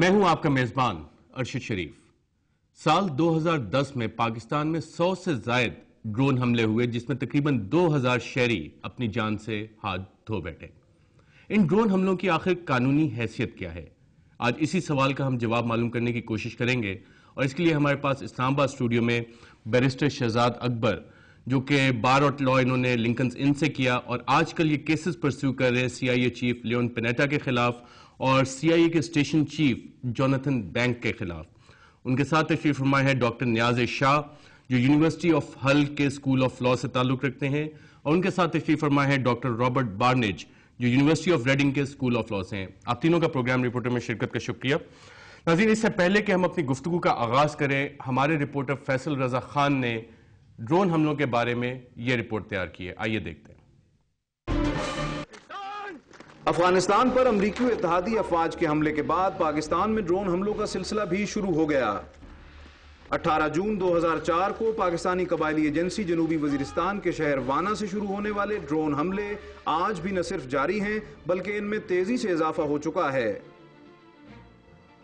میں ہوں آپ کا میزبان ارشد شریف۔ سال 2010 میں پاکستان میں 100 سے زائد ڈرون حملے ہوئے، جس میں تقریباً 2000 شہری اپنی جان سے ہاتھ دھو بیٹھے۔ ان ڈرون حملوں کی آخر قانونی حیثیت کیا ہے؟ آج اسی سوال کا ہم جواب معلوم کرنے کی کوشش کریں گے، اور اس کے لیے ہمارے پاس اسلام آباد اسٹوڈیو میں بیرسٹر شہزاد اکبر، جو کہ بار اور لاء انہوں نے لنکنز ان سے کیا اور آج کل یہ کیسز پرسیو کر رہے ہیں سی آئی اے چیف لیون پینیٹا کے خلاف اور سی آئی اے کے اسٹیشن چیف جوناتھن بینک کے خلاف۔ ان کے ساتھ تشریف فرما ہے ڈاکٹر نیاز شاہ، جو یونیورسٹی آف ہل کے اسکول آف لاء سے تعلق رکھتے ہیں، اور ان کے ساتھ تشریف فرما ہے ڈاکٹر رابرٹ بارنیج، جو یونیورسٹی آف ریڈنگ کے اسکول آف لاء سے ہیں۔ آپ تینوں کا پروگرام رپورٹر میں شرکت کا شکریہ۔ ناظرین، اس سے پہلے کہ ہم اپنی گفتگو کا آغاز کریں، ہمارے رپورٹر فیصل رضا خان نے ڈرون حملوں کے بارے میں یہ رپورٹ تیار کی ہے، آئیے دیکھتے ہیں۔ افغانستان پر امریکی اتحادی افواج کے حملے کے بعد پاکستان میں ڈرون حملوں کا سلسلہ بھی شروع ہو گیا۔ 18 جون 2004 کو پاکستانی قبائلی ایجنسی جنوبی وزیرستان کے شہر وانا سے شروع ہونے والے ڈرون حملے آج بھی نہ صرف جاری ہیں بلکہ ان میں تیزی سے اضافہ ہو چکا ہے۔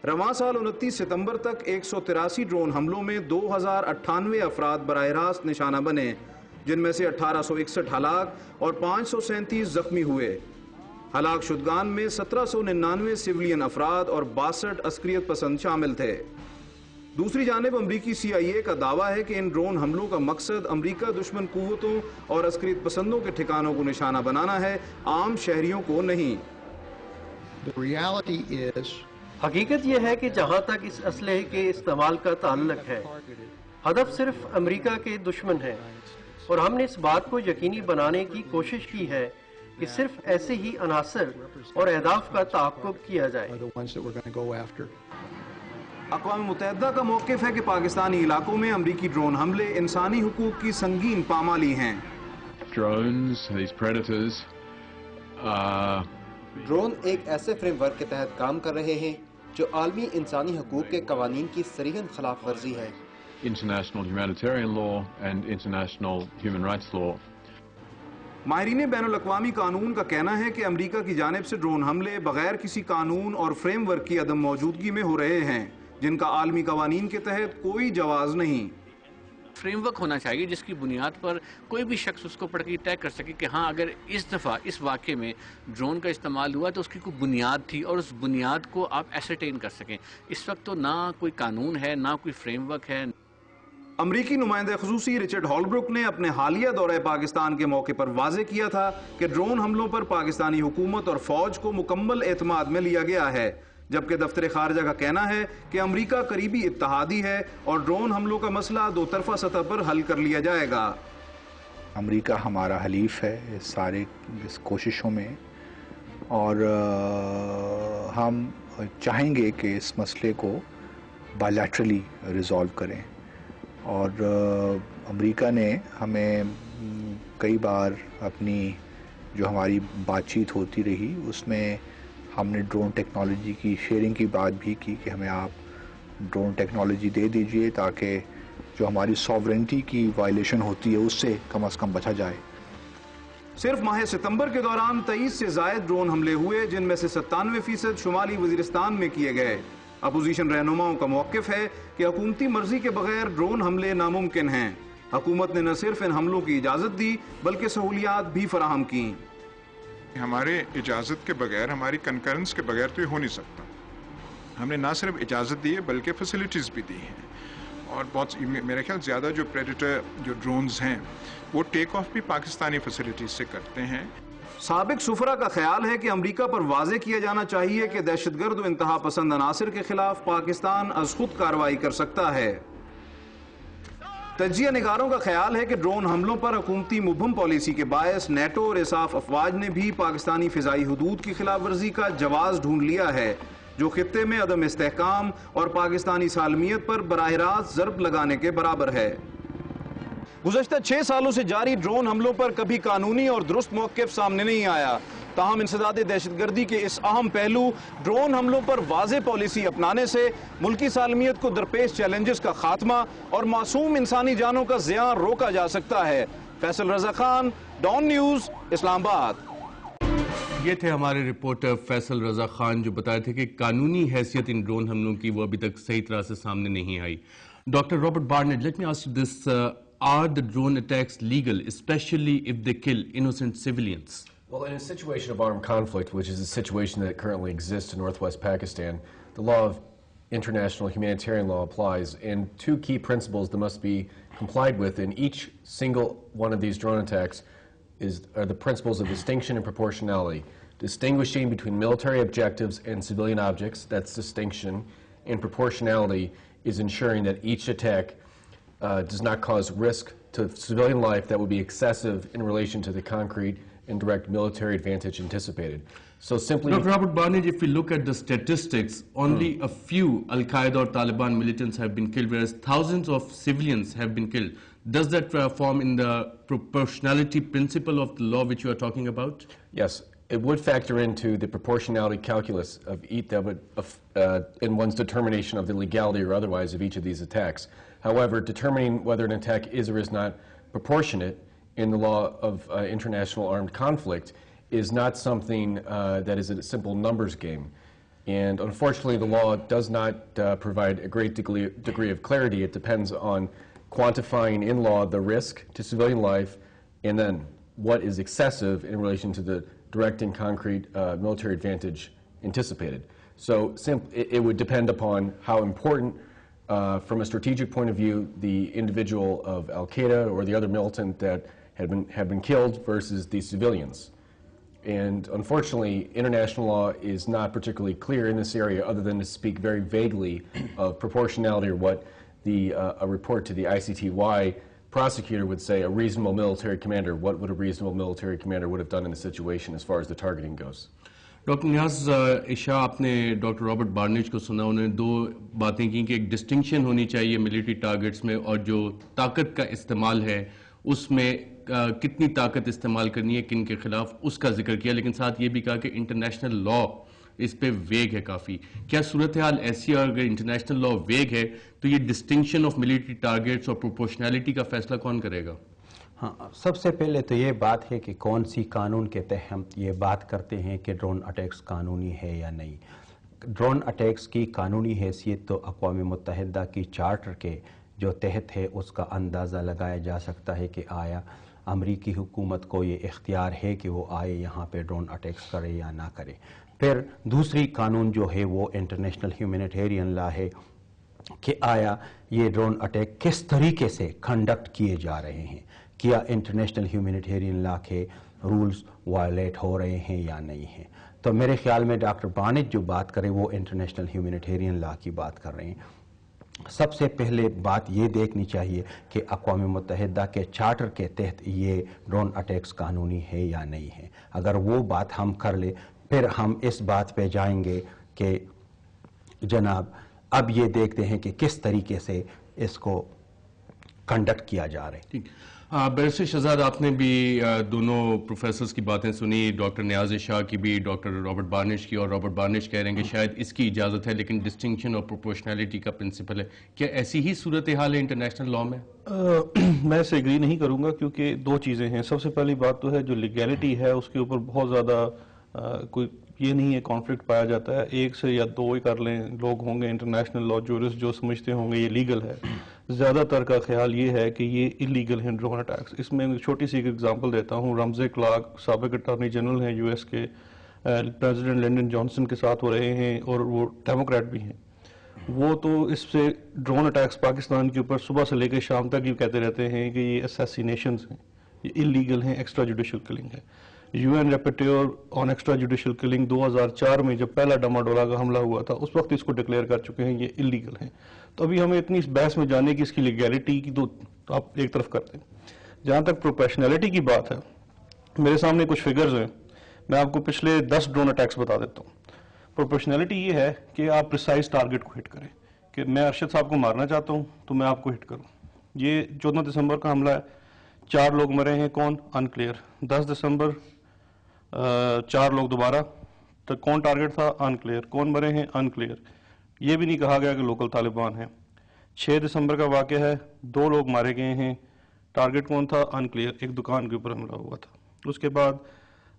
رواں سال 29 ستمبر تک 183 ڈرون حملوں میں 2098 افراد براہ راست نشانہ بنے، جن میں سے 1861 ہلاک اور 537 زخمی ہوئے۔ ہلاک شدگان میں 1799 سویلین افراد اور 62 عسکریت پسند شامل تھے۔ دوسری جانب امریکی سی آئی اے کا دعویٰ ہے کہ ان ڈرون حملوں کا مقصد امریکہ دشمن قوتوں اور عسکریت پسندوں کے ٹھکانوں کو نشانہ بنانا ہے، عام شہریوں کو نہیں۔ حقیقت یہ ہے کہ جہاں تک اس اسلحے کے استعمال کا تعلق ہے، ہدف صرف امریکہ کے دشمن ہیں، اور ہم نے اس بات کو یقینی بنانے کی کوشش کی ہے کہ صرف ایسے ہی عناصر اور اہداف کا تعاقب کیا جائے۔ اقوام متحدہ کا موقف ہے کہ پاکستانی علاقوں میں امریکی ڈرون حملے انسانی حقوق کی سنگین پامالی ہیں۔ ڈرون ایک ایسے فریم ورک کے تحت کام کر رہے ہیں جو عالمی انسانی حقوق کے قوانین کی صریحاً خلاف ورزی ہے۔ International humanitarian law and international human rights law. ماہرین بین الاقوامی قانون کا کہنا ہے کہ امریکہ کی جانب سے ڈرون حملے بغیر کسی قانون اور فریم ورک کی عدم موجودگی میں ہو رہے ہیں، جن کا عالمی قوانین کے تحت کوئی جواز نہیں۔ فریم ورک ہونا چاہیے جس کی بنیاد پر کوئی بھی شخص اس کو پڑھ کے طے کر سکے کہ ہاں اگر اس دفعہ اس واقعے میں ڈرون کا استعمال ہوا تو اس کی کوئی بنیاد تھی، اور اس بنیاد کو آپ ایسرٹین کر سکیں۔ اس وقت تو نہ کوئی قانون ہے، نہ کوئی فریم ورک ہے۔ امریکی نمائندہ خصوصی رچرڈ ہالبروک نے اپنے حالیہ دورہ پاکستان کے موقع پر واضح کیا تھا کہ ڈرون حملوں پر پاکستانی حکومت اور فوج کو مکمل اعتماد میں لیا گیا ہے، جبکہ دفتر خارجہ کا کہنا ہے کہ امریکہ قریبی اتحادی ہے اور ڈرون حملوں کا مسئلہ دو طرفہ سطح پر حل کر لیا جائے گا۔ امریکہ ہمارا حلیف ہے اس کوششوں میں، اور ہم چاہیں گے کہ اس مسئلے کو بائیلیٹرلی ریزالو کریں، اور امریکہ نے ہمیں کئی بار اپنی جو ہماری بات چیت ہوتی رہی اس میں ہم نے ڈرون ٹیکنالوجی کی شیئرنگ کی بات بھی کی کہ ہمیں آپ ڈرون ٹیکنالوجی دے دیجئے تاکہ جو ہماری ساورنٹی کی وائلیشن ہوتی ہے اس سے کم از کم بچا جائے۔ صرف ماہ ستمبر کے دوران 23 سے زائد ڈرون حملے ہوئے، جن میں سے 97% شمالی وزیرستان میں کیے گئے۔ اپوزیشن رہنماؤں کا موقف ہے کہ حکومتی مرضی کے بغیر ڈرون حملے ناممکن ہیں۔ حکومت نے نہ صرف ان حملوں کی اجازت دی بلکہ سہولیات بھی فراہم کی۔ ہمارے اجازت کے بغیر، ہماری کنکرنس کے بغیر تو یہ ہو نہیں سکتا۔ ہم نے نہ صرف اجازت دی ہے بلکہ فیسلٹیز بھی دی ہیں، اور بہت میرے خیال زیادہ جو پریڈیٹر جو ڈرونز ہیں وہ ٹیک آف بھی پاکستانی فیسلٹیز سے کرتے ہیں۔ سابق سفرا کا خیال ہے کہ امریکہ پر واضح کیا جانا چاہیے کہ دہشت گرد و انتہا پسند عناصر کے خلاف پاکستان از خود کارروائی کر سکتا ہے۔ تجزیہ نگاروں کا خیال ہے کہ ڈرون حملوں پر حکومتی مبہم پالیسی کے باعث نیٹو اور اساف افواج نے بھی پاکستانی فضائی حدود کی خلاف ورزی کا جواز ڈھونڈ لیا ہے، جو خطے میں عدم استحکام اور پاکستانی سالمیت پر براہ راست ضرب لگانے کے برابر ہے۔ گزشتہ 6 سالوں سے جاری ڈرون حملوں پر کبھی قانونی اور درست موقف سامنے نہیں آیا، تاہم انسداد دہشت گردی کے اس اہم پہلو ڈرون حملوں پر واضح پالیسی اپنانے سے ملکی سالمیت کو درپیش چیلنجز کا خاتمہ اور معصوم انسانی جانوں کا زیان روکا جا سکتا ہے۔ فیصل رضا خان، ڈان نیوز، اسلام آباد۔ یہ تھے ہمارے رپورٹر فیصل رضا خان جو بتائے تھے کہ قانونی حیثیت ان ڈرون حملوں کی وہ ابھی تک صحیح طرح سے سامنے نہیں آئی. Doctor Robert Barnett, let me ask you this, are the drone attacks legal, especially if they kill innocent civilians? Well, in a situation of armed conflict, which is the situation that currently exists in northwest Pakistan, the law of international humanitarian law applies, and two key principles that must be complied with in each single one of these drone attacks are the principles of distinction and proportionality. Distinguishing between military objectives and civilian objects, that's distinction, and proportionality is ensuring that each attack does not cause risk to civilian life that would be excessive in relation to the concrete and direct military advantage anticipated. So simply... Dr. Robert Barnett, if we look at the statistics, only a few Al-Qaeda or Taliban militants have been killed, whereas thousands of civilians have been killed. Does that form in the proportionality principle of the law which you are talking about? Yes, it would factor into the proportionality calculus of each in one's determination of the legality or otherwise of each of these attacks. However, determining whether an attack is or is not proportionate in the law of international armed conflict is not something that is a simple numbers game. And unfortunately, the law does not provide a great degree of clarity. It depends on quantifying in law the risk to civilian life and then what is excessive in relation to the direct and concrete military advantage anticipated. So it would depend upon how important, from a strategic point of view, the individual of Al-Qaeda or the other militant that have been killed versus the civilians. And unfortunately, international law is not particularly clear in this area other than to speak very vaguely of proportionality or what a report to the ICTY prosecutor would say a reasonable military commander, what would a reasonable military commander would have done in the situation as far as the targeting goes. Doctor Niaz Isha, آپ نے doctor Robert بارنیج کو سنا, انہوں نے دو باتیں کی کہ ایک ڈسٹنکشن ہونی چاہیے ملٹری ٹارگٹس میں اور جو طاقت کا استعمال ہے اس میں کتنی طاقت استعمال کرنی ہے کن کے خلاف, اس کا ذکر کیا, لیکن ساتھ یہ بھی کہا کہ انٹرنیشنل لا اس پہ ویگ ہے کافی. کیا صورتحال ایسی ہے, اگر انٹرنیشنل لا ویگ ہے تو یہ ڈسٹنکشن آف ملٹری ٹارگٹس اور پروپورشنالٹی کا فیصلہ کون کرے گا؟ ہاں, سب سے پہلے تو یہ بات ہے کہ کون سی قانون کے تحت ہم یہ بات کرتے ہیں کہ ڈرون اٹیکس قانونی ہے یا نہیں. ڈرون اٹیکس کی قانونی حیثیت تو اقوام متحدہ کی چارٹر کے جو تحت ہے اس کا اندازہ لگایا جا سکتا ہے کہ آیا امریکی حکومت کو یہ اختیار ہے کہ وہ آئے یہاں پہ ڈرون اٹیکس کرے یا نہ کرے. پھر دوسری قانون جو ہے وہ انٹرنیشنل ہیومینیٹیرین لا ہے کہ آیا یہ ڈرون اٹیک کس طریقے سے کنڈکٹ کیے جا رہے ہیں, کیا انٹرنیشنل ہیومینیٹیرین لا کے رولز وائلیٹ ہو رہے ہیں یا نہیں ہیں. تو میرے خیال میں ڈاکٹر بارنیٹ جو بات کرے وہ انٹرنیشنل ہیومینیٹیرین لا کی بات کر رہے ہیں. سب سے پہلے بات یہ دیکھنی چاہیے کہ اقوام متحدہ کے چارٹر کے تحت یہ ڈرون اٹیکس قانونی ہے یا نہیں ہے. اگر وہ بات ہم کر لیں پھر ہم اس بات پہ جائیں گے کہ جناب اب یہ دیکھتے ہیں کہ کس طریقے سے اس کو کنڈکٹ کیا جا رہا ہے. بیرسٹر شہزاد, آپ نے بھی دونوں پروفیسرز کی باتیں سنی, ڈاکٹر نیاز شاہ کی بھی, ڈاکٹر رابرٹ بارنیج کی, اور رابرٹ بارنیج کہہ رہے ہیں کہ شاید اس کی اجازت ہے لیکن ڈسٹنکشن اور پروپورشنالٹی کا پرنسپل ہے. کیا ایسی ہی صورتحال ہے انٹرنیشنل لا میں؟ میں اسے ایگری نہیں کروں گا, کیونکہ دو چیزیں ہیں. سب سے پہلی بات تو ہے جو لیگیلٹی ہے اس کے اوپر بہت زیادہ کوئی یہ نہیں ہے کانفلکٹ پایا جاتا ہے. ایک سے یا دو ہی کر لیں لوگ ہوں گے انٹرنیشنل لا جورسٹ جو سمجھتے ہوں گے یہ لیگل ہے. زیادہ تر کا خیال یہ ہے کہ یہ انلیگل ہیں ڈرون اٹیکس. اس میں چھوٹی سی ایک ایگزامپل دیتا ہوں. رمزے کلارک سابق اٹارنی جنرل ہیں یو ایس کے, پریزیڈنٹ لنڈن جانسن کے ساتھ وہ رہے ہیں اور وہ ڈیموکریٹ بھی ہیں. وہ تو اس سے ڈرون اٹیکس پاکستان کے اوپر صبح سے لے کے شام تک یہ کہتے رہتے ہیں کہ یہ اسیسینیشنز ہیں, یہ انلیگل ہیں, ایکسٹرا جوڈیشل کلنگ ہے. U N rapporteur on extra judicial killing 2004 میں جب پہلا ڈماڈولا کا حملہ ہوا تھا اس وقت اس کو ڈکلیئر کر چکے ہیں یہ انلیگل ہیں. تو ابھی ہمیں اتنی اس بحث میں جانے کی اس کی لیگیلٹی کی تو آپ ایک طرف کرتے ہیں. جہاں تک پروپیشنلٹی کی بات ہے, میرے سامنے کچھ فگرز ہیں, میں آپ کو پچھلے 10 ڈرون اٹیکس بتا دیتا ہوں. پروپیشنلٹی یہ ہے کہ آپ پریسائز ٹارگٹ کو ہٹ کریں, کہ میں ارشد صاحب کو مارنا چاہتا ہوں تو میں آپ کو ہٹ کروں. یہ 14 دسمبر کا حملہ ہے, 4 لوگ مرے ہیں, کون؟ انکلیئر. 10 دسمبر 4 لوگ دوبارہ, تو کون ٹارگٹ تھا؟ انکلیئر. کون مرے ہیں؟ انکلیئر. یہ بھی نہیں کہا گیا کہ لوکل طالبان ہیں. 6 دسمبر کا واقعہ ہے, 2 لوگ مارے گئے ہیں, ٹارگٹ کون تھا؟ انکلیئر. ایک دکان کے اوپر حملہ ہوا تھا. اس کے بعد